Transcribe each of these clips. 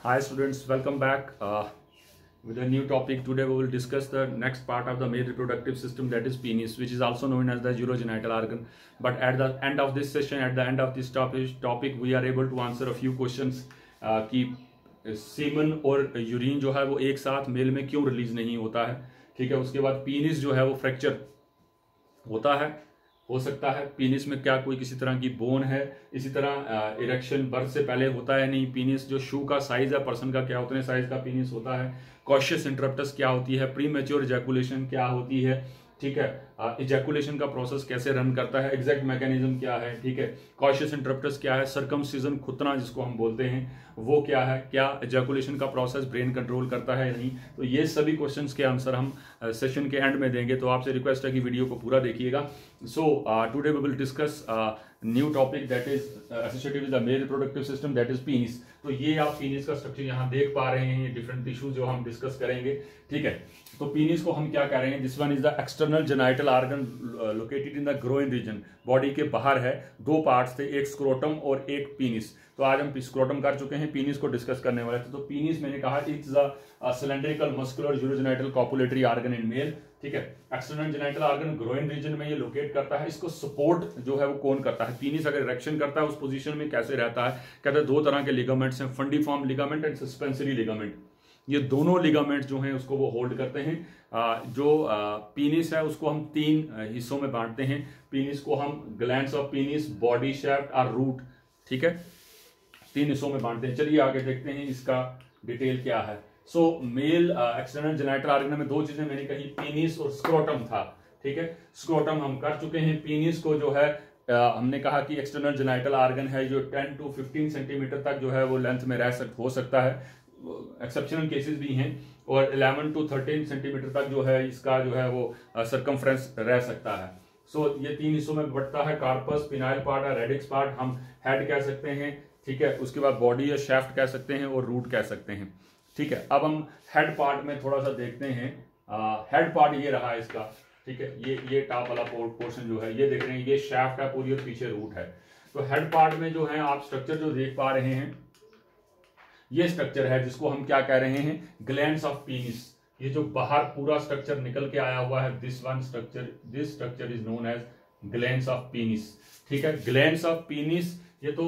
Hi students, welcome back with a new topic. Today we will discuss the next part of the male reproductive system, that is penis, which is also known as the urogenital organ. But at the end of this session, at the end of this topic we are able to answer a few questions कि semen और urine जो है वो एक साथ mail में क्यों release नहीं होता है। ठीक है, उसके बाद पीनिस जो है वो फ्रैक्चर होता है, हो सकता है। पीनिस में क्या कोई किसी तरह की बोन है, इसी तरह इरेक्शन बर्थ से पहले होता है नहीं। पीनिस जो शू का साइज है पर्सन का, क्या उतने साइज का पीनिस होता है। कॉशियस इंटरप्टस क्या होती है, प्री मैच्योर इजैकुलेशन क्या होती है, ठीक है, इजैकुलेशन का प्रोसेस कैसे रन करता है, एग्जैक्ट मैकेनिज्म क्या है, ठीक है, कॉशियस इंटरप्टस क्या है, सर्कमसिजन खुतना जिसको हम बोलते हैं वो क्या है, क्या इजैकुलेशन का प्रोसेस ब्रेन कंट्रोल करता है या नहीं। तो ये सभी क्वेश्चंस के आंसर हम सेशन के एंड में देंगे, तो आपसे रिक्वेस्ट है कि वीडियो को पूरा देखिएगा। So today we will discuss new topic that is associated with the male reproductive system, that is penis. तो ये आप पीनिस का स्ट्रक्चर यहाँ देख पा रहे हैं, ये डिफरेंट टिश्यूज जो हम डिस्कस करेंगे। ठीक है, तो पीनिस को हम क्या कह रहे हैं, this one is the external genital organ located in the groin region. Body के बाहर है, दो पार्ट्स थे, एक स्क्रोटम और एक पीनिस। तो आज हम स्क्रोटम कर चुके हैं, पीनिस को डिस्कस करने वाले थे। तो पीनिस मैंने कहा it's the cylindrical muscular urogenital copulatory organ in male. ठीक है, external genital organ groin region में ये लोकेट करता है। इसको सपोर्ट जो है वो कौन करता है, पीनिस अगर इरेक्शन करता है उस पोजीशन में कैसे रहता है। कहते हैं दो तरह के लिगामेंट्स हैं, फंडिफॉर्म लिगामेंट एंड सस्पेंसरी लिगामेंट। ये दोनों लिगामेंट जो हैं उसको वो होल्ड करते हैं। जो पीनिस है उसको हम तीन हिस्सों में बांटते हैं। पीनिस को हम glands of penis, body shaft और रूट, ठीक है, तीन हिस्सों में बांटते हैं। चलिए आगे देखते हैं इसका डिटेल क्या है। सो मेल एक्सटर्नल जेनाइटल ऑर्गन में दो चीजें मैंने कही, पीनिस और स्क्रोटम था। ठीक है, स्क्रोटम हम कर चुके हैं। पीनिस को जो है हमने कहा कि एक्सटर्नल जेनाइटल ऑर्गन है जो 10 to 15 सेंटीमीटर तक जो है वो लेंथ में हो सकता है, एक्सेप्शनल केसेस भी हैं, और 11 to 13 सेंटीमीटर तक जो है इसका जो है वो सर्कमफ्रेंस रह सकता है। सो ये तीन हिस्सों में बढ़ता है, कार्पस, पिनाइल पार्ट और रेडिक्स पार्ट हम हेड कह सकते हैं। ठीक है, उसके बाद बॉडी या शेफ्ट कह सकते हैं और रूट कह सकते हैं। ठीक है, अब हम हेड पार्ट में थोड़ा सा देखते हैं। हेड पार्ट ये रहा इसका, ठीक है, ये टॉप वाला पोर्शन जो है ये देख रहे हैं, ये शेफ्ट है पूरी और पीछे रूट है। तो हेड पार्ट में जो है आप स्ट्रक्चर जो देख पा रहे हैं ये स्ट्रक्चर है जिसको हम क्या कह रहे हैं, ग्लैंड्स ऑफ पीनिस। ये जो बाहर पूरा स्ट्रक्चर निकल के आया हुआ है, this structure is known as glands of penis. ठीक है, ग्लैंड्स ऑफ पीनिस ये तो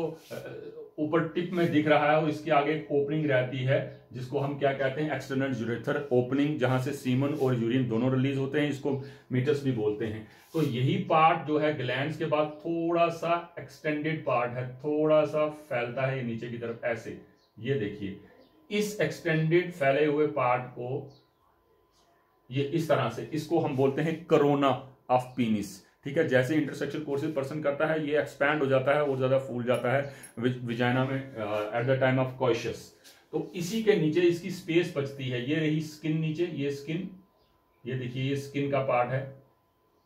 ऊपर टिप में दिख रहा है और इसके आगे एक ओपनिंग रहती है जिसको हम क्या कहते हैं, एक्सटर्नल यूरेथर ओपनिंग, जहां से सीमन और यूरिन दोनों रिलीज होते हैं। इसको मीटस भी बोलते हैं। तो यही पार्ट जो है ग्लैंड्स के बाद थोड़ा सा एक्सटेंडेड पार्ट है, थोड़ा सा फैलता है ये नीचे की तरफ ऐसे। ये देखिए, इस एक्सटेंडेड फैले हुए पार्ट को ये इस तरह से, इसको हम बोलते हैं करोना ऑफ पीनिस। ठीक है, जैसे इंटरसेक्शुअल कोर्सेज पर्सन करता है ये एक्सपैंड हो जाता है और ज्यादा फूल जाता है विजाइना में एट द टाइम ऑफ कॉइशस। तो इसी के नीचे इसकी स्पेस बचती है, ये रही स्किन नीचे, ये स्किन, ये देखिए ये स्किन का पार्ट है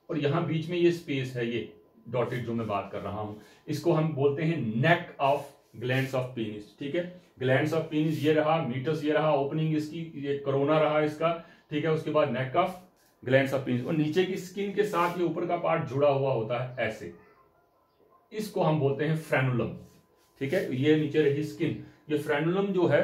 और यहां बीच में ये स्पेस है, ये डॉटेड जो मैं बात कर रहा हूं, इसको हम बोलते हैं neck of glands of penis. ठीक है, ग्लैंड्स ऑफ पीनिस ये रहा, मीटस ये रहा, ओपनिंग इसकी, ये कोरोना रहा इसका। ठीक है, उसके बाद neck of glands of penis, और नीचे की स्किन के साथ ये ऊपर का पार्ट जुड़ा हुआ होता है ऐसे, इसको हम बोलते हैं फ्रेनुलम। ठीक है, ये नीचे रही स्किन, ये फ्रेनुलम जो है,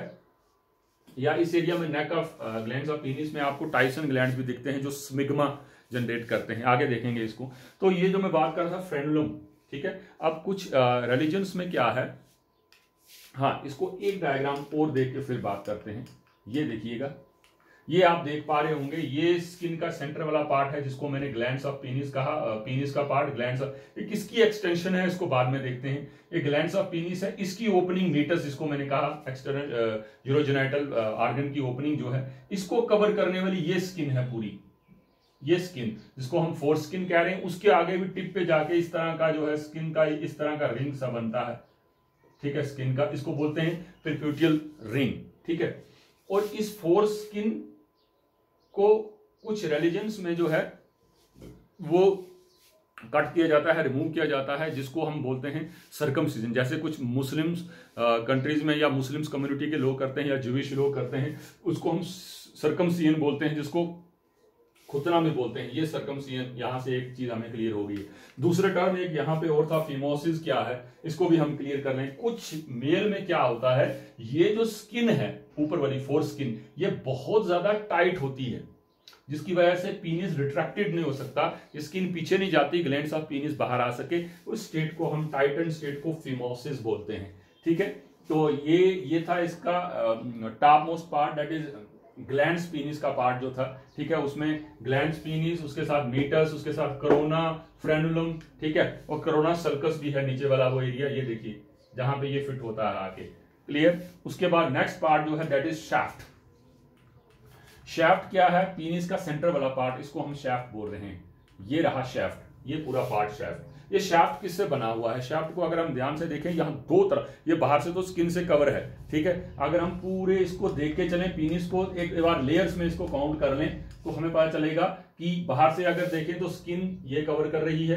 या इस एरिया में neck of glands of penis में आपको टाइसन ग्लैंड्स भी दिखते हैं जो स्मिग्मा जनरेट करते हैं, आगे देखेंगे इसको। तो ये जो मैं बात कर रहा था फ्रेनुलम। ठीक है, अब कुछ रिलीजन्स में क्या है, हाँ इसको एक डायग्राम और देख के फिर बात करते हैं। ये देखिएगा, ये आप देख पा रहे होंगे, ये स्किन का सेंटर वाला पार्ट है जिसको मैंने ग्लैंड्स ऑफ पीनिस कहा। पीनिस का पार्ट ग्लैंड्स ऑफ, ये किसकी एक्सटेंशन है इसको बाद में देखते हैं। ये ग्लैंड्स ऑफ पीनिस है, इसकी ओपनिंग मीटस जिसको मैंने कहा, एक्सटर्नल यूरोजेनाइटल ऑर्गन की ओपनिंग जो है, इसको कवर करने वाली ये स्किन है पूरी, ये स्किन जिसको हम फोर स्किन कह रहे हैं। उसके आगे भी टिप पे जाके इस तरह का जो है स्किन का इस तरह का रिंग सा बनता है। ठीक है, स्किन का, इसको बोलते हैं परक्यूटियल रिंग। ठीक है, और इस फोर स्किन को कुछ रिलीजन्स में जो है वो कट किया जाता है, रिमूव किया जाता है, जिसको हम बोलते हैं सर्कमसिजन। जैसे कुछ मुस्लिम्स कंट्रीज में या मुस्लिम्स कम्युनिटी के लोग करते हैं या ज्यूइश लोग करते हैं, उसको हम सर्कमसिजन बोलते हैं, जिसको खुतना में बोलते हैं, ये सर्कमसिजन। यहां से एक चीज हमें क्लियर हो गई है। दूसरा टर्म एक यहाँ पे और था, फिमोसिस क्या है, इसको भी हम क्लियर कर लें। कुछ मेल में क्या होता है, ये जो स्किन है ऊपर वाली फोर स्किन, ये बहुत ज्यादा टाइट होती है, जिसकी वजह से पीनिस रिट्रैक्टेड नहीं हो सकता, स्किन पीछे नहीं जाती, ग्लैंड्स ऑफ पीनिस बाहर आ सके। उस स्टेट को हम टाइटन स्टेट को फिमोसिस बोलते हैं। ठीक है, तो ये था इसका top most part, that is glands penis का पार्ट जो था। ठीक है, उसमें ग्लैंड्स पीनिस, उसके साथ मीटस, उसके साथ कोरोना फ्रेनुलम, ठीक है, और कोरोना सल्कस भी है नीचे वाला वो एरिया, ये देखिए जहां पे ये फिट होता है आके। क्लियर। उसके बाद नेक्स्ट पार्ट जो है दैट इज शाफ्ट। शाफ्ट क्या है, पीनिस का सेंटर वाला पार्ट, इसको हम शाफ्ट बोल रहे हैं। ये रहा शाफ्ट, ये पूरा पार्ट शाफ्ट। ये शाफ्ट किससे बना हुआ है, शाफ्ट को अगर हम ध्यान से देखें, यहाँ दो तरफ, ये बाहर से तो स्किन से कवर है, ठीक है, अगर हम पूरे इसको देख के चलें, पीनिस को एक बार लेयर्स में इसको काउंट कर लें, तो हमें पता चलेगा कि बाहर से अगर देखें तो स्किन ये कवर कर रही है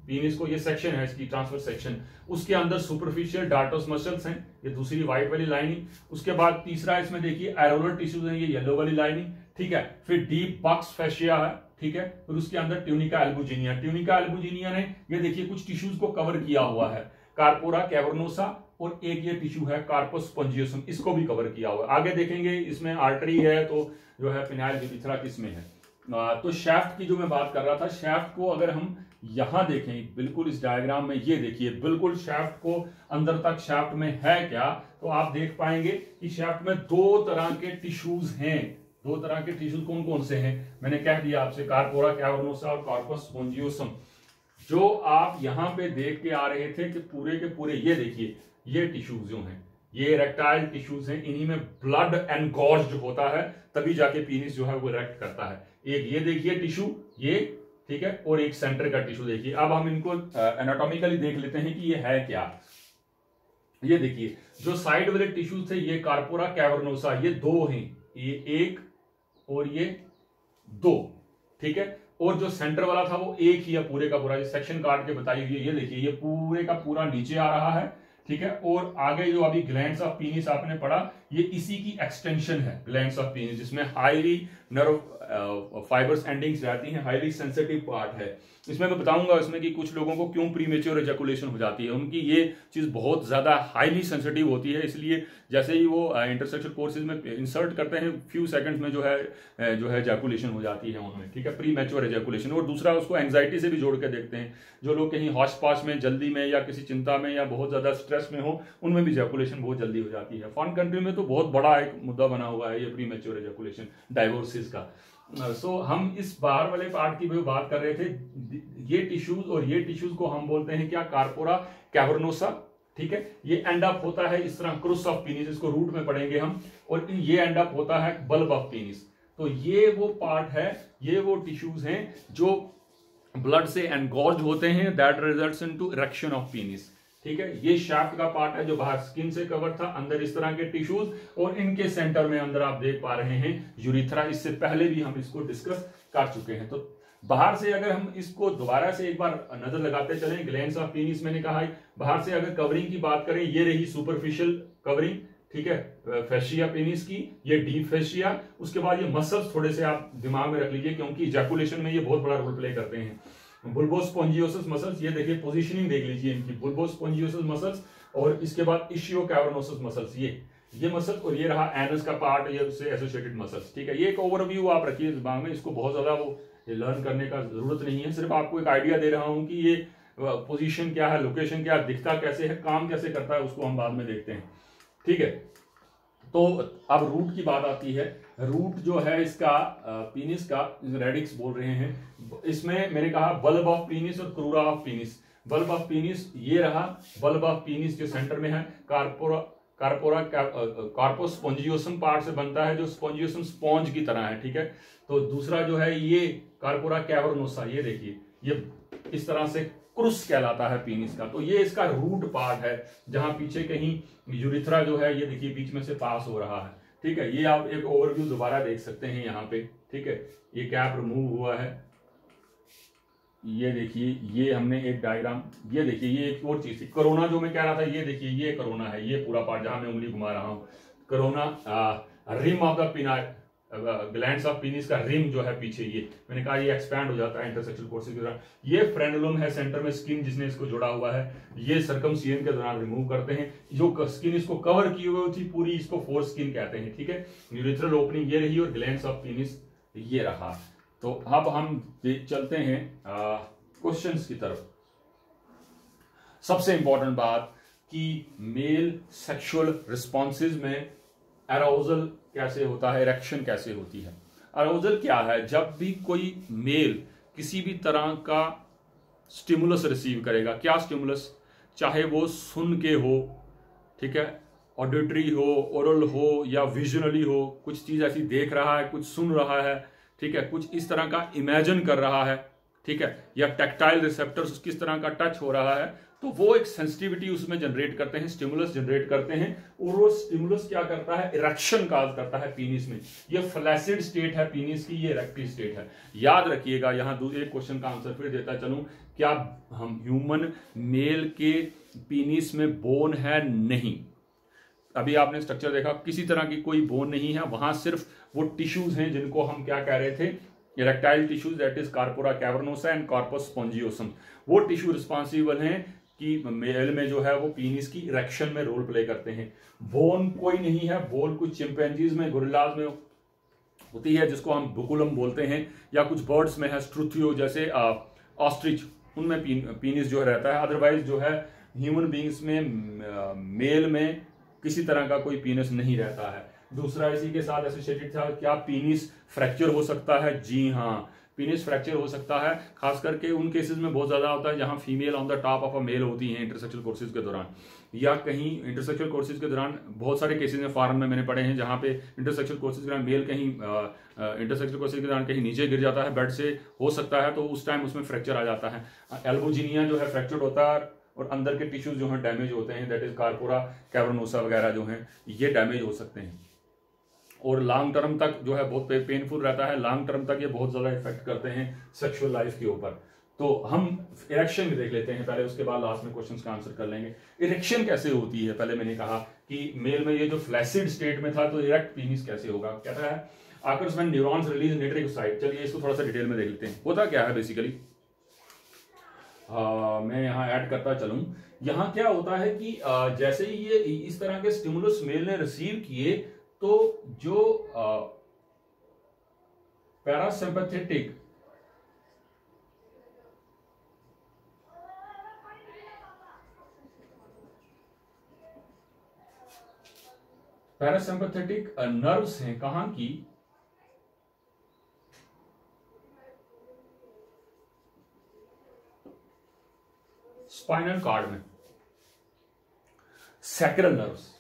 पीनिस को, ये सेक्शन है इसकी ट्रांसफर सेक्शन। उसके अंदर सुपरफिशियल डार्टोस मसल्स हैं, ये दूसरी व्हाइट वाली लाइनिंग। उसके बाद तीसरा इसमें देखिए एरोलर टिश्यूज हैं, ये येलो वाली लाइनिंग, ठीक है। फिर डीप बक्स फैशिया है, ठीक है। फिर उसके अंदर ट्यूनिका एल्बुजिनिया, ट्यूनिका एल्बुजिनिया ने ये देखिए कुछ टिश्यूज को कवर किया हुआ है, कार्पोरा कैवर्नोसा, और एक ये टिश्यू है कार्पस स्पॉन्जियोसम, इसको भी कवर किया हुआ है। आगे देखेंगे इसमें आर्टरी है, तो जो है पिनाइल यूरिथ्रा किसमें है। तो शाफ्ट की जो मैं बात कर रहा था, शाफ्ट को अगर हम यहां देखें बिल्कुल इस डायग्राम में, ये देखिए बिल्कुल शाफ्ट को अंदर तक शाफ्ट में है क्या, तो आप देख पाएंगे कि शाफ्ट में दो तरह के टिश्यूज हैं। दो तरह के टिश्यूज कौन कौन से हैं, मैंने कह दिया आपसे, कार्पोरा कैवर्नोसा और कार्पस स्पॉन्जियोसम। जो आप यहां पे देख के आ रहे थे कि पूरे के पूरे, ये देखिए ये टिश्यूज जो हैं, ये रेक्टाइल टिश्यूज हैं, इन्हीं में ब्लड एनगॉर्ज्ड होता है, तभी जाके पीनिस जो है वो इरेक्ट करता है। एक ये देखिए टिश्यू, ये ठीक है, और एक सेंटर का टिश्यू देखिए। अब हम इनको एनाटॉमिकली देख लेते हैं कि ये है क्या। ये देखिए जो साइड वाले टिश्यूज थे, ये कार्पोरा कैवर्नोसा, ये दो हैं, ये एक और ये दो, ठीक है। और जो सेंटर वाला था वो एक ही है पूरे का पूरा, सेक्शन काट के बताई हुई है, ये देखिए ये पूरे का पूरा नीचे आ रहा है, ठीक है। और आगे जो अभी ग्लैंड्स ऑफ पीनिस आपने पढ़ा, ये इसी की एक्सटेंशन है, ग्लैंड्स ऑफ पीनिस, जिसमें हाईली नर्व फाइबर्स एंडिंग्स रहती हैं, हाईली सेंसिटिव पार्ट है। इसमें मैं बताऊंगा इसमें कि कुछ लोगों को क्यों प्रीमेच्योर एजैकुलेशन हो जाती है, उनकी ये चीज बहुत ज्यादा हाईली सेंसिटिव होती है, इसलिए जैसे ही वो इंटरसेक्शनल कोर्सेज में इंसर्ट करते हैं, फ्यू सेकंड्स में जो है एजैकुलेशन हो जाती है उनमें, ठीक है, प्रीमेच्योर एजैकुलेशन। और दूसरा उसको एंजाइटी से भी जोड़ के देखते हैं, जो लोग कहीं हौश पाश में, जल्दी में, या किसी चिंता में, या बहुत ज्यादा स्ट्रेस में हो, उनमें भी एजैकुलेशन बहुत जल्दी हो जाती है। फॉरेन कंट्री में तो बहुत बड़ा एक मुद्दा बना हुआ है ये प्रीमेच्योर एजैकुलेशन, डाइवोर्सिस का। सो हम इस बाहर वाले पार्ट की भी बात कर रहे थे, ये टिश्यूज और ये टिश्यूज को हम बोलते हैं क्या, कार्पोरा कैवर्नोसा, ठीक है। ये एंड अप होता है इस तरह क्रूस ऑफ पीनिस, इसको रूट में पढ़ेंगे हम, और ये एंड अप होता है बल्ब ऑफ पीनिस। तो ये वो पार्ट है, ये वो टिश्यूज हैं जो ब्लड से एनगॉर्ज होते हैं, that results into erection of penis, ठीक है। ये शाफ्ट का पार्ट है जो बाहर स्किन से कवर था, अंदर इस तरह के टिश्यूज, और इनके सेंटर में अंदर आप देख पा रहे हैं यूरिथ्रा। इससे पहले भी हम इसको डिस्कस कर चुके हैं। तो बाहर से अगर हम इसको दोबारा से एक बार नजर लगाते चलें, ग्लैंड्स ऑफ पीनिस मैंने कहा है, बाहर से अगर कवरिंग की बात करें, ये रही सुपरफिशियल कवरिंग, ठीक है, फैशिया पेनिस की, ये डीप फैशिया। उसके बाद ये मसल्स थोड़े से आप दिमाग में रख लीजिए, क्योंकि इजैकुलेशन में ये बहुत बड़ा रोल प्ले करते हैं। बुल्बोस्पोंजियोसिस मसल्स, ये देखिए पोजीशनिंग देख लीजिए इनकी, बुल्बोस्पोंजियोसिस मसल्स, और इसके बाद इशियो कैवर्नोसिस मसल्स, ये मसल, और ये रहा एनस का पार्ट, ये उससे एसोसिएटेड मसल्स, ठीक है। ये एक ओवरव्यू आप रखिए दिमाग में, इसको बहुत ज्यादा वो लर्न करने का जरूरत नहीं है, सिर्फ आपको एक आइडिया दे रहा हूं कि ये पोजीशन क्या है, लोकेशन क्या है, दिखता कैसे है, काम कैसे करता है, उसको हम बाद में देखते हैं, ठीक है। तो अब रूट की बात आती है। रूट जो है इसका पीनिस का, रेडिक्स बोल रहे हैं, इसमें मैंने कहा बल्ब ऑफ पीनिस और crura of penis. Bulb of penis ये रहा, बल्ब ऑफ पीनिस जो सेंटर में है, कार्पोरा कार्पोस स्पॉन्जियोसम पार्ट से बनता है, जो स्पॉन्जियोसम स्पॉन्ज की तरह है, ठीक है। तो दूसरा जो है ये कार्पोरा कैवर्नोसा, ये देखिए ये इस तरह से क्रूस कहलाता है पीनिस का। तो ये इसका रूट पार्ट है, जहां पीछे कहीं यूरिथ्रा जो है ये देखिए बीच में से पास हो रहा है, ठीक है। ये आप एक ओवरव्यू दोबारा देख सकते हैं यहाँ पे, ठीक है। ये कैप रिमूव हुआ है, ये देखिए, ये हमने एक डायग्राम, ये देखिए ये एक और चीज थी, कोरोना जो मैं कह रहा था, ये देखिए ये कोरोना है, ये पूरा पार्ट जहां मैं उंगली घुमा रहा हूं, corona rim of the glands of penis का रिम जो है पीछे, ये मैंने कहा ये एक्सपैंड हो जाता है इंटरसेक्शुअल कोर्सेज के दौरान। ये फ्रेनुलम है सेंटर में स्किन जिसने इसको जोड़ा हुआ है, ये सर्कमसिजन के दौरान रिमूव करते हैं। जो स्किन इसको कवर की हुई थी पूरी, इसको फोर स्किन कहते हैं, ठीक है। यूरिथ्रल ओपनिंग ये रही और ग्लैंड्स ऑफ पीनिस ये रहा। तो अब हम चलते हैं क्वेश्चंस की तरफ। सबसे इंपॉर्टेंट बात कि मेल सेक्सुअल रिस्पॉन्सेज में अराउजल कैसे होता है, इरेक्शन कैसे होती है। अराउजल क्या है? जब भी कोई मेल किसी भी तरह का स्टिमुलस रिसीव करेगा, क्या स्टिमुलस, चाहे वो सुन के हो, ठीक है, ऑडिटरी हो, ओरल हो या विजुअली हो, कुछ चीज ऐसी देख रहा है, कुछ सुन रहा है, ठीक है, कुछ इस तरह का इमेजिन कर रहा है, ठीक है, या टैक्टाइल रिसेप्टर्स किस तरह का टच हो रहा है, तो वो एक सेंसिटिविटी उसमें जनरेट करते हैं, स्टिमुलस जनरेट करते हैं। और वो स्टिमुलस क्या करता है? इरेक्शन काज करता है पीनिस में। ये फ्लैसिड स्टेट है पीनिस की, ये इरेक्टिव स्टेट है। याद रखिएगा, यहां एक क्वेश्चन का आंसर फिर देता चलूं, क्या हम ह्यूमन मेल के पीनिस में बोन है? नहीं। अभी आपने स्ट्रक्चर देखा, किसी तरह की कोई बोन नहीं है, वहां सिर्फ वो टिश्यूज हैं जिनको हम क्या कह रहे थे, erectile tissues, that is corpora cavernosa and corpus spongiosum. वो टिश्यू रिस्पॉन्सिबल हैं कि मेल में जो है वो पीनिस की इरेक्शन में रोल प्ले करते हैं। बोन कोई नहीं है, बोन कुछ चिंपैंजीज में, गोरिल्लाज में होती है जिसको हम बुकुलम बोलते हैं, या कुछ बर्ड्स में है, स्ट्रुथियो जैसे ऑस्ट्रिच, उनमें पीनिस जो रहता है। अदरवाइज जो है ह्यूमन बींग्स में मेल में किसी तरह का कोई पीनिस नहीं रहता है। दूसरा इसी के साथ एसोसिएटेड था, क्या पीनिस फ्रैक्चर हो सकता है? जी हाँ, पीनिस फ्रैक्चर हो सकता है, खास करके उन केसेस में बहुत ज्यादा होता है जहां female on the top of a male होती है इंटरसेक्सुअल कोर्सेज के दौरान, या कहीं इंटरसेक्सुअल कोर्सेज के दौरान बहुत सारे केसेस में फॉरेन में मैंने पढ़े हैं जहां पे इंटरसेक्सुअल कोर्सेज के दौरान मेल कहीं इंटरसेक्सुअल कोर्सेज के दौरान कहीं नीचे गिर जाता है, बेड से हो सकता है, तो उस टाइम उसमें फ्रैक्चर आ जाता है। एल्बोजिनिया जो है फ्रैक्चर होता है और अंदर के टिश्यूज जो है डैमेज होते हैं, दैट इज कार्पोरा कैवर्नोसा वगैरह जो है ये डैमेज हो सकते हैं। और लॉन्ग टर्म तक जो है बहुत पेनफुल रहता है, लॉन्ग टर्म तक ये बहुत ज्यादा इफेक्ट करते हैं सेक्सुअल लाइफ के ऊपर। तो हम इरेक्शन भी देख लेते हैं पहले, उसके बाद लास्ट में क्वेश्चंस का आंसर कर लेंगे। इरेक्शन कैसे होती है? पहले मैंने कहा कि मेल में ये जो फ्लैसिड स्टेट में था, तो इरेक्ट पीनिस कैसे होगा? कहता है occurs when neurons release nitric oxide. चलिए इसको थोड़ा सा डिटेल में देख लेते हैं, होता क्या है बेसिकली। मैं यहाँ ऐड करता चलूं। यहाँ क्या होता है कि जैसे ही ये इस तरह के स्टिमुलस मेल ने रिसीव किए, तो जो पैरासिम्पैथेटिक नर्व्स हैं, कहां की? स्पाइनल कॉर्ड में, sacral nerves.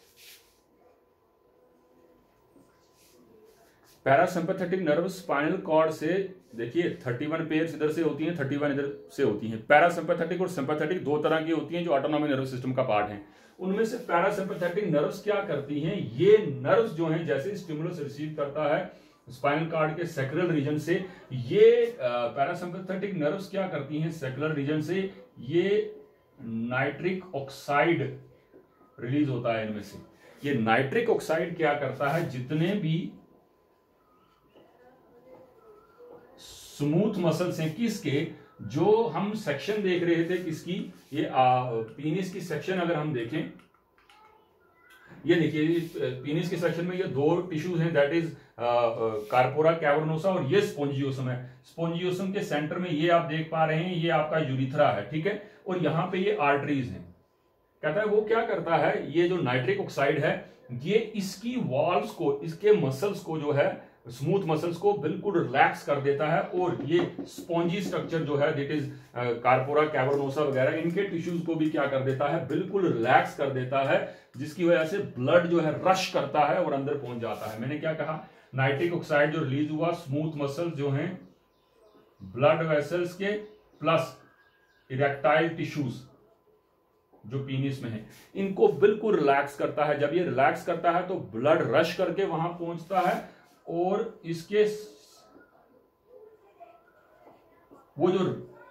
Parasympathetic nerve spinal cord से, देखिए 31 पेयर्स इधर से होती हैं, 31 इधर से होती हैं। पैरासिम्पैथेटिक और सिम्पैथेटिक दो तरह की होती हैं जो ऑटोनॉमिक नर्व सिस्टम का पार्ट हैं। उनमें से पैरासिम्पैथेटिक नर्व्स क्या करती हैं? ये नर्व्स जो हैं जैसे स्टिमुलस रिसीव करता है स्पाइनल कॉर्ड के सैक्रल रीजन से, ये पैरासिम्पैथेटिक नर्व्स क्या करती हैं सैक्रल रीजन से? ये नाइट्रिक ऑक्साइड रिलीज होता है इनमें से। ये नाइट्रिक ऑक्साइड क्या करता है? जितने भी स्मूथ मसल्स हैं, किसके? जो हम सेक्शन देख रहे थे, किसकी? ये पीनिस की सेक्शन अगर हम देखें, ये देखिए पीनिस के सेक्शन में ये दो टिश्यूज हैं, दैट इज कार्पोरा कैवर्नोसा और ये स्पोंजियोसम है। स्पोंजियोसम के सेंटर में ये आप देख पा रहे हैं, ये आपका यूरिथ्रा है, ठीक है, और यहां पे ये आर्टरीज हैं। कहता है वो क्या करता है, ये जो नाइट्रिक ऑक्साइड है ये इसकी वॉल्स को, इसके मसल्स को जो है स्मूथ मसल्स को बिल्कुल रिलैक्स कर देता है, और ये स्पॉन्जी स्ट्रक्चर जो है दैट इज कार्पोरा कैवर्नोसा वगैरह, इनके टिश्यूज को भी क्या कर देता है? बिल्कुल रिलैक्स कर देता है, जिसकी वजह से ब्लड जो है रश करता है और अंदर पहुंच जाता है। मैंने क्या कहा? नाइट्रिक ऑक्साइड जो रिलीज हुआ, स्मूथ मसल्स जो हैं ब्लड वेसल्स के प्लस इरेक्टाइल टिश्यूज जो पीनिस में है, इनको बिल्कुल रिलैक्स करता है। जब ये रिलैक्स करता है तो ब्लड रश करके वहां पहुंचता है, और इसके वो जो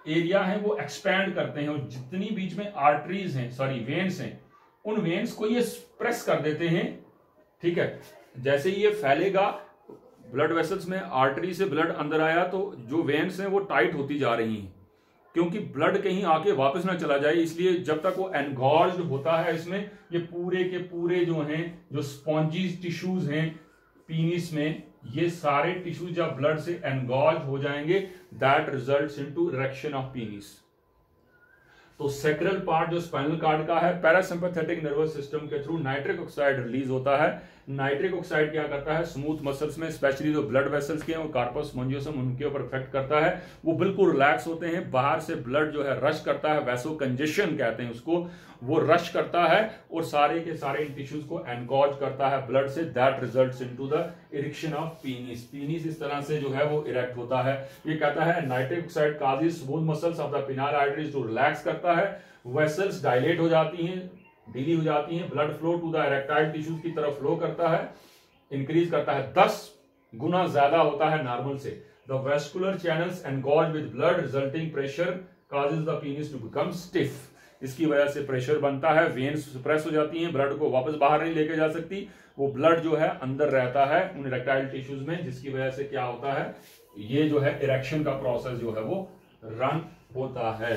एरिया है वो एक्सपैंड करते हैं, और जितनी बीच में आर्टरीज हैं, सॉरी वेन्स हैं, उन वेन्स को ये प्रेस कर देते हैं, ठीक है। जैसे ही ये फैलेगा ब्लड वेसल्स में आर्टरी से ब्लड अंदर आया तो जो वेन्स हैं वो टाइट होती जा रही हैं, क्योंकि ब्लड कहीं आके वापस ना चला जाए, इसलिए जब तक वो एनगॉर्ज्ड होता है इसमें, ये पूरे के पूरे जो हैं, जो स्पॉन्जी टिश्यूज हैं पीनिस में, ये सारे टिश्यूज जब ब्लड से एनगॉर्ज हो जाएंगे, that results into erection of penis. तो सेक्रल पार्ट जो स्पाइनल कॉर्ड का है, पैरासिम्पैथेटिक नर्वस सिस्टम के थ्रू नाइट्रिक ऑक्साइड रिलीज होता है। नाइट्रिक ऑक्साइड क्या करता है, स्मूथ मसल्स में स्पेशली जो ब्लड वेसल्स के हैं और कार्पस स्पॉन्जियोसम उनके ऊपर इफेक्ट करता है, वो बिल्कुल रिलैक्स होते हैं। बाहर से ब्लड जो है रश करता है, वैसो कंजेशन कहते हैं उसको, वो रश करता है और सारे के सारे इन टिश्यूज को एनगॉर्ज करता है ब्लड से, that results into the erection of penis. Penis इस तरह से जो है वो इरेक्ट होता है। ये कहता है nitric oxide causes smooth muscles of the penile arteries to relax करता है, वेसल्स डायलेट हो जाती हैं, ढीली हो जाती हैं, blood flow to the erectile tissues की तरफ फ्लो करता है, इंक्रीज करता है, 10 गुना ज्यादा होता है नॉर्मल से। The vascular channels engorge with blood resulting pressure causes the penis to become stiff. इसकी वजह से प्रेशर बनता है, वेन्स सप्रेस हो जाती हैं, ब्लड को वापस बाहर नहीं लेके जा सकती, वो ब्लड जो है अंदर रहता है उन इरेक्टाइल टिश्यूज में, जिसकी वजह से क्या होता है, ये जो है इरेक्शन का प्रोसेस जो है वो रन होता है।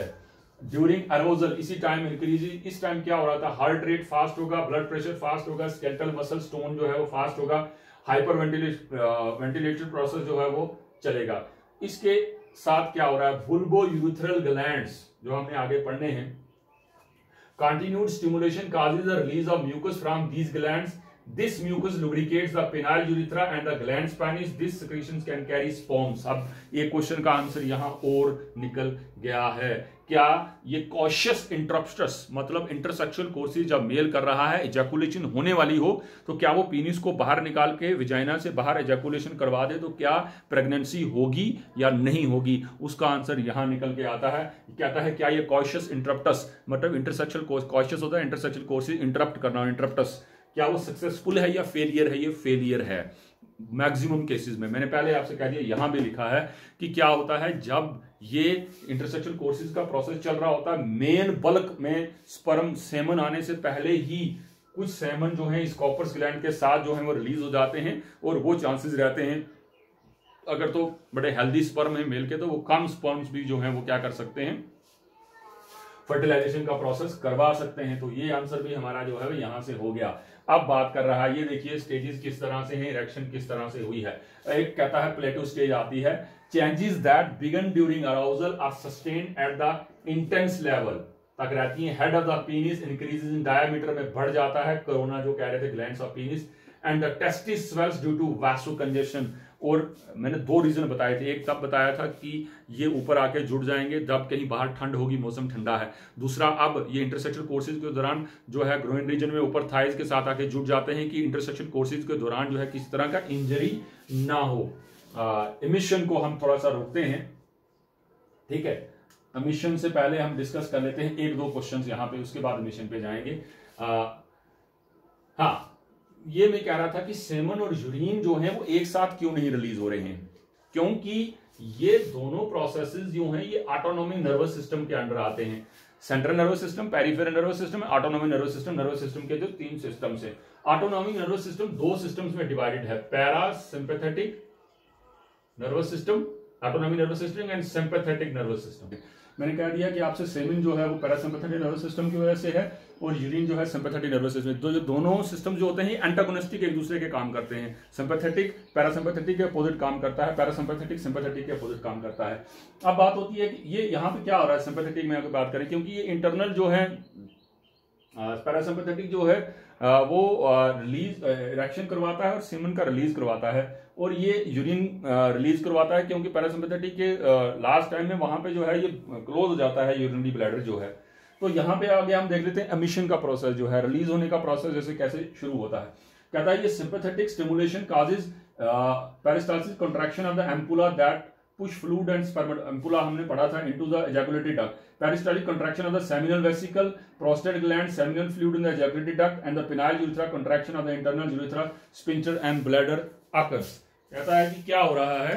ड्यूरिंग अरोजल इसी टाइम इंक्रीज, इस टाइम क्या हो रहा था, हार्ट रेट फास्ट होगा, ब्लड प्रेशर फास्ट होगा, स्केलेटल मसल स्टोन जो है वो फास्ट होगा, हाइपर वेंटिलेटेड प्रोसेस जो है वो चलेगा। इसके साथ क्या हो रहा है, बुल्बो यूरिथ्रल ग्लैंड्स जो हमने आगे पढ़ने हैं, continued stimulation causes the release of mucus from these glands. This mucus lubricates the penile urethra and the gland penis. These secretions can carry sperms. अब ये क्वेश्चन का आंसर यहां और निकल गया है। क्या ये कॉशियस इंटरप्टस मतलब इंटरसेक्शुअल कोर्सेज जब मेल कर रहा है, एजैकुलेशन होने वाली हो, तो क्या वो पीनिस को बाहर निकाल के विजाइना से बाहर एजैकुलेशन करवा दे तो क्या प्रेगनेंसी होगी या नहीं होगी? उसका आंसर यहां निकल के आता है। कहता है क्या ये कॉशियस इंटरप्टस मतलब इंटरसेक्शुअल कॉशियस होता है, इंटरसेक्शुअल कोर्सेज इंटरप्ट करना, इंटरप्टस क्या वो सक्सेसफुल है या फेलियर है? ये फेलियर है मैक्सिमम केसेस में। मैंने पहले आपसे कह दिया, यहां भी लिखा है कि क्या होता है जब ये इंटरसेक्शुअल कोर्सेज का प्रोसेस चल रहा होता है, मेन बल्क में स्पर्म सेमन आने से पहले ही कुछ सेमन जो है इस कॉपर्स ग्लैंड के साथ जो है वो रिलीज हो जाते हैं, और वो चांसेस रहते हैं अगर तो बड़े हेल्दी स्पर्म है मेल के, तो वो कम स्पर्म्स भी जो है वो क्या कर सकते हैं, फर्टिलाइजेशन का प्रोसेस करवा सकते हैं। तो ये आंसर भी हमारा जो है यहां से हो गया। अब बात कर रहा है, ये देखिए स्टेजेस किस तरह से हैं, इरेक्शन किस तरह से हुई है। एक कहता है प्लेटो स्टेज आती है, changes that begin during arousal are sustain at the intense level तक रहती हैं। Head of the penis increases in diameter में बढ़ जाता है, कोरोना जो कह रहे थे, glands of penis, and the testis swells due to vasocongestion. और मैंने 2 रीजन बताए थे, एक तब बताया था कि ये ऊपर आके जुड़ जाएंगे जब कहीं बाहर ठंड होगी, मौसम ठंडा है। दूसरा, अब ये इंटरसेक्शुअल कोर्सेज के दौरान जो है ग्रोइन रीजन में ऊपर थाइज के साथ आके जुड़ जाते हैं कि इंटरसेक्शुअल कोर्सेज के दौरान जो है किसी तरह का इंजरी ना हो। इमिशन को हम थोड़ा सा रोकते हैं, ठीक है। इमिशन से पहले हम डिस्कस कर लेते हैं 1-2 क्वेश्चन यहां पे, उसके बाद इमिशन पे जाएंगे। हाँ, ये मैं कह रहा था कि सेमन और यूरिन जो है वो एक साथ क्यों नहीं रिलीज हो रहे हैं, क्योंकि ये दोनों प्रोसेसेस जो हैं ये ऑटोनोमिक नर्वस सिस्टम के अंडर आते हैं। Central nervous system, peripheral nervous system, autonomic nervous system के जो 3 सिस्टम्स हैं। ऑटोनोमिक नर्वस सिस्टम 2 सिस्टम्स में डिवाइडेड है, parasympathetic nervous system, autonomic nervous system and sympathetic nervous system. मैंने कह दिया कि आपसे सेमिन जो है वो पैरासिम्पैथेटिक नर्वस सिस्टम की वजह से है और यूरिन जो है सिंपैथेटिक नर्वस सिस्टम। तो जो दोनों सिस्टम जो होते हैं एंटागोनिस्टिक एक दूसरे के काम करते हैं। सिंपैथेटिक पैरासिम्पैथेटिक के अपोजिट काम करता है, पैरासिम्पैथेटिक सिंपैथेटिक के अपोजिट काम करता है। अब बात होती है कि ये यहाँ पे क्या हो रहा है सिंपैथेटिक में अगर बात करें, क्योंकि ये इंटरनल जो है पैरासिम्पैथेटिक जो है वो रिलीज इरेक्शन करवाता है और सीमन का रिलीज करवाता है, और ये यूरिन रिलीज करवाता है, क्योंकि पैरासिम्पैथेटिक के लास्ट टाइम में वहां पे जो है ये क्लोज हो जाता है यूरिनरी ब्लैडर जो है। तो यहाँ पे आगे हम देख लेते हैं एमिशन का प्रोसेस जो है, रिलीज होने का प्रोसेस जैसे कैसे शुरू होता है। कहता है ये sympathetic stimulation causes peristalsis contraction of the ampulla that push fluid and sperm. Ampulla हमने पढ़ा था into the ejaculatory duct, peristaltic contraction of the seminal vesicle, prostate gland, seminal fluid in the ejaculatory duct and the penile urethra, contraction of the internal urethra, sphincter and bladder occurs. कहता है कि क्या हो रहा है,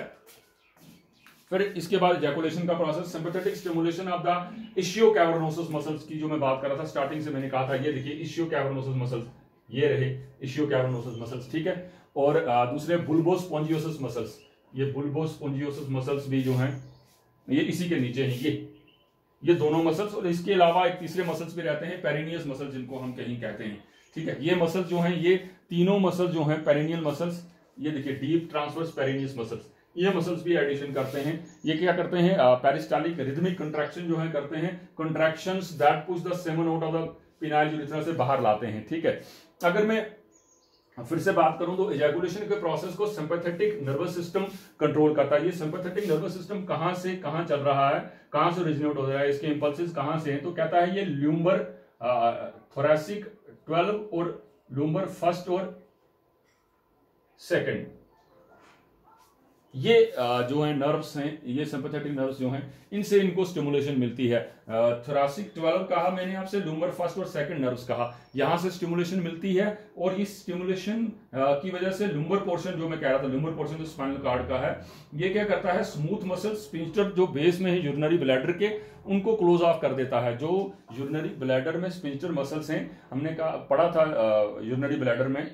फिर इसके बाद एजैकुलेशन का process, sympathetic stimulation of the ischio cavernosus muscles की जो मैं बात कर रहा था स्टार्टिंग से, मैंने कहा था ये देखिए इशियो कैवर्नोसस मसल्स, ये रहे इशियो कैवर्नोसस मसल्स, ठीक है। और दूसरे बुल्बोस्पोंजियोसस मसल्स, ये बुल्बोस्पोंजियोसस मसल्स भी जो हैं ये इसी के नीचे हैं, ये दोनों मसल्स। और इसके अलावा एक तीसरे मसल्स भी रहते हैं, पेरिनियस मसल्स जिनको हम कहीं कहते हैं, ठीक है। ये मसल्स जो हैं, ये तीनों मसल्स जो हैं पेरिनियल मसल्स, ये देखिए डीप ट्रांसवर्स पेरिनियस मसल्स, ये मसल्स भी एडिशन करते हैं। ये क्या करते हैं, पेरिस्टालिक रिदमिक कंट्रैक्शन जो है करते हैं, contractions that push the semen out of the penile urethra से बाहर लाते हैं, ठीक है। अगर मैं फिर से बात करूं तो इजैकुलेशन के प्रोसेस को सिंपैथेटिक नर्वस सिस्टम कंट्रोल करता है। ये सिंपैथेटिक नर्वस सिस्टम कहां से कहां चल रहा है, कहां से ओरिजिनेट हो रहा है, इसके इंपल्सेस कहां से हैं, तो कहता है ये ल्यूम्बर थोरैसिक 12 और लूम्बर फर्स्ट और सेकंड, ये जो है नर्व्स हैं, ये सिंपैथेटिक नर्व्स जो हैं, इनसे इनको स्टिमुलेशन मिलती है। थोरैसिक 12 कहा मैंने आपसे, लूम्बर फर्स्ट और सेकंड नर्व्स कहा, यहां से स्टिमुलेशन मिलती है। और इस स्टिमुलेशन की वजह से लूम्बर पोर्शन जो मैं कह रहा था, लूम्बर पोर्शन जो स्पाइनल कॉर्ड का है, ये क्या करता है, स्मूथ मसल स्पिंस्टर जो बेस में है यूरिनरी ब्लैडर के, उनको क्लोज ऑफ कर देता है। जो यूरिनरी ब्लैडर में स्पिंस्टर मसल्स हैं, हमने पढ़ा था यूरिनरी ब्लैडर में,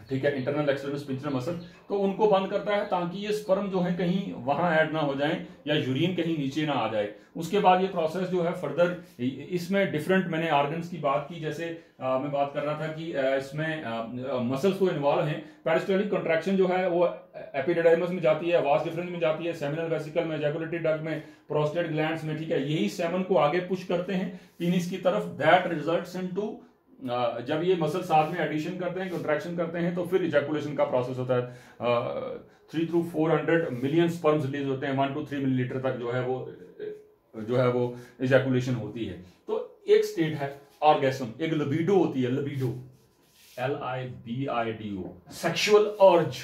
ठीक है, इंटरनल एक्सटर्नल स्पिंस्टर मसल, तो उनको बंद करता है ताकि ये स्पर्म जो है कहीं वहां ऐड ना हो जाए या यूरिन कहीं नीचे ना आ जाए। उसके बाद ये प्रोसेस जो है फर्दर, इसमें डिफरेंट मैंने ऑर्गन्स की बात की, जैसे मैं बात कर रहा था कि इसमें मसल्स तो इन्वॉल्व हैं। पेरिस्टालिक कंट्रैक्शन जो है वो एपिडिडाइमस में जाती है, वास डिफरेंस में जाती है, सेमिनल वेसिकल में, एजैकुलेटरी डक्ट में, प्रोस्टेट ग्लैंड्स में, ठीक है। यही सेमन को आगे पुश करते हैं पीनिस की तरफ, दैट रिजल्ट्स इनटू, जब ये मसल साथ में एडिशन करते हैं, कंट्रैक्शन करते हैं, तो फिर इजैकुलेशन का प्रोसेस होता है। 3 to 400 मिलियन स्पर्म्स रिलीज होते हैं, 1 to 3 मिलीलीटर तक जो है वो इजैकुलेशन होती है। तो एक स्टेट है ऑर्गेस्म, एक लिबिडो होती है, लिबिडो, LIBIDO, सेक्सुअल अर्ज।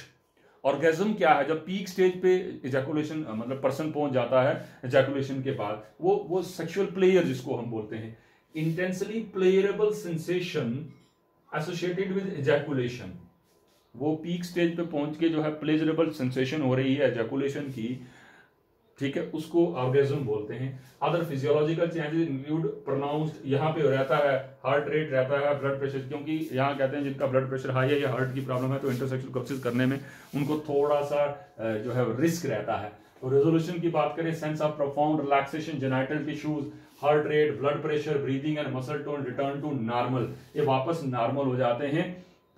ऑर्गेज्म क्या है, जब पीक स्टेज पे इजैकुलेशन मतलब पर्सन पहुंच जाता है इजैकुलेशन के बाद, वो सेक्सुअल प्लेयर जिसको हम बोलते हैं, intensely pleasurable sensation associated with ejaculation, वो पीक स्टेज पे पहुंच के जो है प्लेजरेबल सेंसेशन हो रही है इजैकुलेशन की, ठीक है, उसको ऑर्गेज्म बोलते हैं। Other physiological changes include pronounced, यहाँ पे रहता है हार्ट रेट रहता है, ब्लड प्रेशर, क्योंकि यहाँ कहते हैं जिनका ब्लड प्रेशर हाई है या हार्ट की प्रॉब्लम है तो इंटरसेक्शुअल कप्सिस करने में उनको थोड़ा सा जो है रिस्क रहता है। तो रेजोल्यूशन की बात करें, sense of profound relaxation, genital tissues, heart rate, blood pressure, breathing and muscle tone return to normal, ये वापस नॉर्मल हो जाते हैं।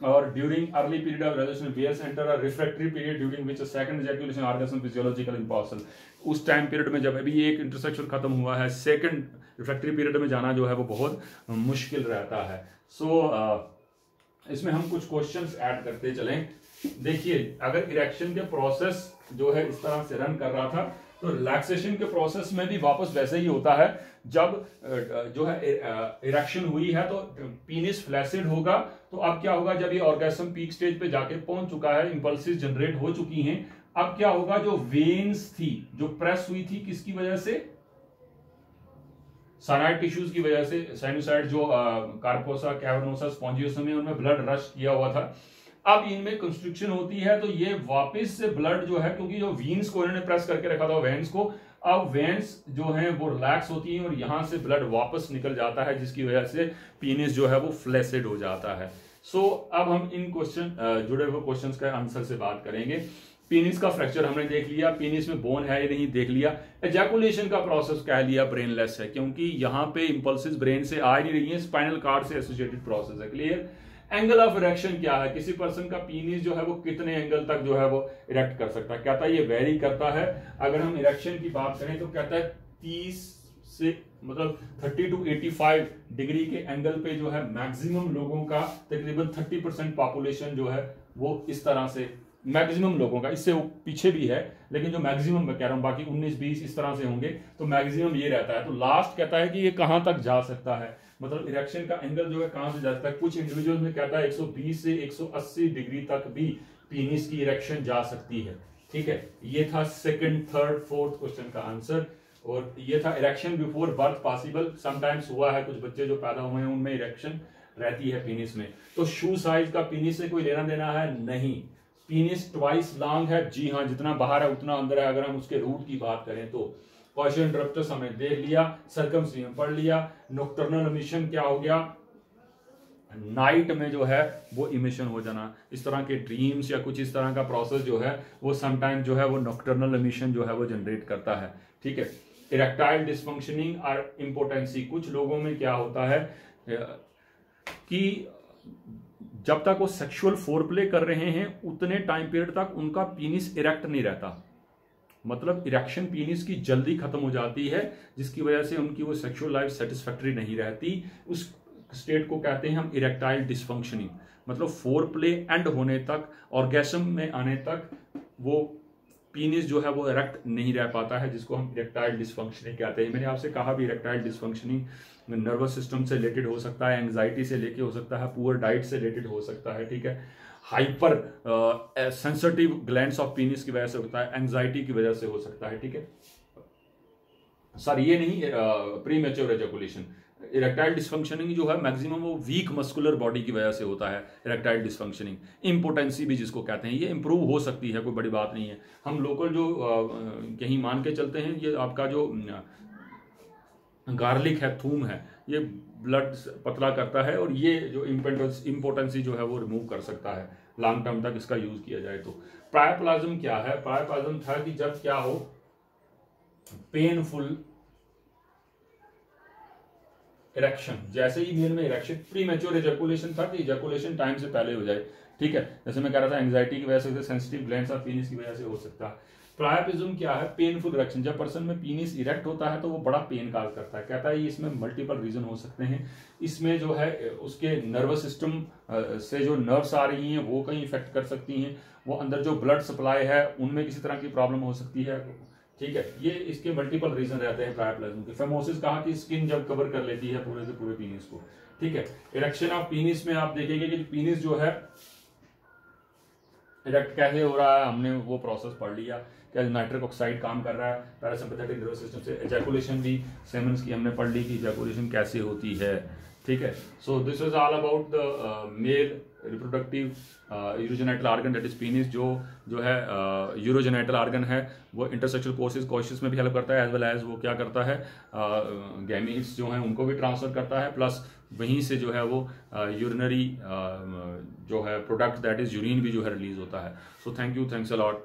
और during early period of resolution bears enter a refractory period during which a second ejaculation orgasm physiological impossible. उस time period में जब अभी एक इंटरसेक्शन खत्म हुआ है, सेकंड रिफ्रैक्टरी पीरियड में जाना जो है वो बहुत मुश्किल रहता है। सो इसमें हम कुछ क्वेश्चंस ऐड करते चलें। देखिए, अगर इरेक्शन के प्रोसेस जो है इस तरह से रन कर रहा था, तो रिलैक्सेशन के प्रोसेस में भी वापस वैसे ही होता है। जब जो है इरेक्शन हुई है तो पीनिस फ्लैसिड होगा, तो अब क्या होगा, जब ये ऑर्गेज्म पीक स्टेज पे जाके पहुंच चुका है, इंपल्सेस जनरेट हो चुकी हैं, अब क्या होगा, जो वेन्स थी जो प्रेस हुई थी किसकी वजह से, साइनाइड टिश्यूज की वजह से, साइनोसाइड जो कार्पोसा, कैवर्नोसा, स्पॉन्जियोसम में उनमें ब्लड रश किया हुआ था, अब इनमें कंस्ट्रिक्शन होती है, तो ये वापस से ब्लड जो है, क्योंकि जो वीन्स को इन्होंने प्रेस करके रखा था वेन्स को, अब वेन्स जो हैं वो रिलैक्स होती हैं और यहां से ब्लड वापस निकल जाता है, जिसकी वजह से पीनिस जो है वो फ्लैसिड हो जाता है। सो अब हम इन क्वेश्चन जुड़े हुए क्वेश्चंस का आंसर से बात करेंगे। पीनिस का फ्रैक्चर हमने देख लिया, पीनिस में बोन है या नहीं देख लिया। एजैकुलेशन का प्रोसेस कह लिया ब्रेनलेस है, क्योंकि यहाँ पे इंपल्सेस ब्रेन से आ नहीं रही है, स्पाइनल कॉर्ड से एसोसिएटेड प्रोसेस है। क्लियर। एंगल ऑफ इरेक्शन क्या है, किसी पर्सन का पीनिस जो है वो कितने एंगल तक जो है वो इरेक्ट कर सकता है, कहता है ये वेरी करता है। अगर हम इरेक्शन की बात करें तो कहता है 30 से मतलब 30 to 85 डिग्री के एंगल पे जो है मैक्सिमम लोगों का, तकरीबन 30% पॉपुलेशन जो है वो इस तरह से, मैक्सिमम लोगों का, इससे वो पीछे भी है लेकिन जो मैक्सिमम मैं कह रहा हूं, बाकी 19-20 इस तरह से होंगे, तो मैक्सिमम ये रहता है। तो लास्ट कहता है कि ये कहां तक जा सकता है, मतलब इरेक्शन का एंगल जो है कहां से जा सकता है। कुछ इंडिविजुअल में कहता है 120 से 180 डिग्री तक भी पीनिस की इरेक्शन जा सकती है। ठीक है, ये था सेकंड, थर्ड, फोर्थ क्वेश्चन का आंसर। और ये था erection before birth possible, sometimes हुआ है, कुछ बच्चे जो पैदा हुए हैं उनमें इरेक्शन रहती है पीनिस में। तो शू साइज का पीनिस से कोई लेना देना है नहीं। पीनिस ट्वाइस लॉन्ग है, जी हाँ, जितना बाहर है उतना अंदर है, अगर हम उसके रूट की बात करें तो। कॉशन इंटरप्टस हमने देख लिया, सर्कमसिजन पढ़ लिया, नोक्टर्नल एमिशन क्या हो गया, नाइट में जो है वो इमिशन हो जाना, इस तरह के ड्रीम्स या कुछ इस तरह का प्रोसेस जो है वो समटाइम जो है वो नॉकटर्नल इमिशन जो है वो जनरेट करता है। ठीक है। इरेक्टाइल डिसफंक्शनिंग और इम्पोटेंसी, कुछ लोगों में क्या होता है कि जब तक वो सेक्सुअल फोरप्ले कर रहे हैं उतने टाइम पीरियड तक उनका पीनिस इरेक्ट नहीं रहता, मतलब इरेक्शन पीनिस की जल्दी खत्म हो जाती है, जिसकी वजह से उनकी वो सेक्सुअल लाइफ सेटिस्फैक्टरी नहीं रहती। उस स्टेट को कहते हैं हम इरेक्टाइल डिसफंक्शनिंग, मतलब फोर प्ले एंड होने तक, ऑर्गेस्म में आने तक वो पीनिस जो है वो इरेक्ट नहीं रह पाता है, जिसको हम इरेक्टाइल डिसफंक्शनिंग कहते हैं। मैंने आपसे कहा भी इरेक्टाइल डिसफंक्शनिंग नर्वस सिस्टम से रिलेटेड हो सकता है, एंग्जाइटी से लेके हो सकता है, पुअर डाइट से रिलेटेड हो सकता है। ठीक है। Hyper sensitive glands of penis की वजह से होता है, एंग्जाइटी की वजह से हो सकता है। ठीक है। सर ये नहीं, pre mature ejaculation, erectile dysfunctioning जो है मैक्सिमम वो वीक मस्कुलर बॉडी की वजह से होता है। इरेक्टाइल डिसफंक्शनिंग, इम्पोटेंसी भी जिसको कहते हैं, ये इंप्रूव हो सकती है, कोई बड़ी बात नहीं है। हम लोकल जो कहीं मान के चलते हैं, ये आपका जो गार्लिक है, थूम है, ये ब्लड पतला करता है और ये जो इम्पोटेंसी जो है वो रिमूव कर सकता है लॉन्ग टर्म तक इसका यूज किया जाए तो। प्रायोप्लाज्म क्या है? प्रायोप्लाज्म था कि जब क्या हो, पेनफुल इरेक्शन, जैसे ही मेल में इरेक्शन, प्री मैच्योर इजैकुलेशन था कि इजैकुलेशन टाइम से पहले हो जाए। ठीक है। जैसे मैं कह रहा था एंग्जाइटी की वजह से, सेंसिटिव ग्लैंड्स ऑफ पीनिस की वजह से हो सकता है। प्रायोपिज्म क्या है? पेनफुल इरेक्शन, जब पर्सन में पीनिस इरेक्ट होता है तो वो बड़ा पेन काज करता है। कहता है ये इसमें मल्टीपल रीजन हो सकते हैं, इसमें जो है उसके नर्वस सिस्टम से जो नर्व्स आ रही हैं वो कहीं इफेक्ट कर सकती हैं, वो अंदर जो ब्लड सप्लाई है उनमें किसी तरह की प्रॉब्लम हो सकती है। ठीक है। ये इसके मल्टीपल रीजन रहते हैं प्रायोप्लाज्म के। फेमोसिस कहा कि स्किन जब कवर कर लेती है पूरे से पूरे पीनिस को। ठीक है। इरेक्शन ऑफ पीनिस में आप देखेंगे कि पीनिस जो है इरेक्ट कैसे हो रहा है, हमने वो प्रोसेस पढ़ लिया, क्या नाइट्रिक ऑक्साइड काम कर रहा है पैरासिम्पैथेटिक नर्वस सिस्टम से। एजैकुलेशन भी सेमेंस की हमने पढ़ ली कि एजैकुलेशन कैसे होती है। ठीक है। So this was all about the male reproductive urogenital organ that is penis, जो है यूरोजेनिटल ऑर्गन है, वो इंटरसेक्शुअल कोर्सेज में भी हेल्प करता है, एज वेल एज वो क्या करता है, गैमीट्स जो हैं उनको भी ट्रांसफर करता है, प्लस वहीं से जो है वो यूरिनरी जो है प्रोडक्ट दैट इज यूरिन भी जो है रिलीज होता है। So thank you, thanks a lot.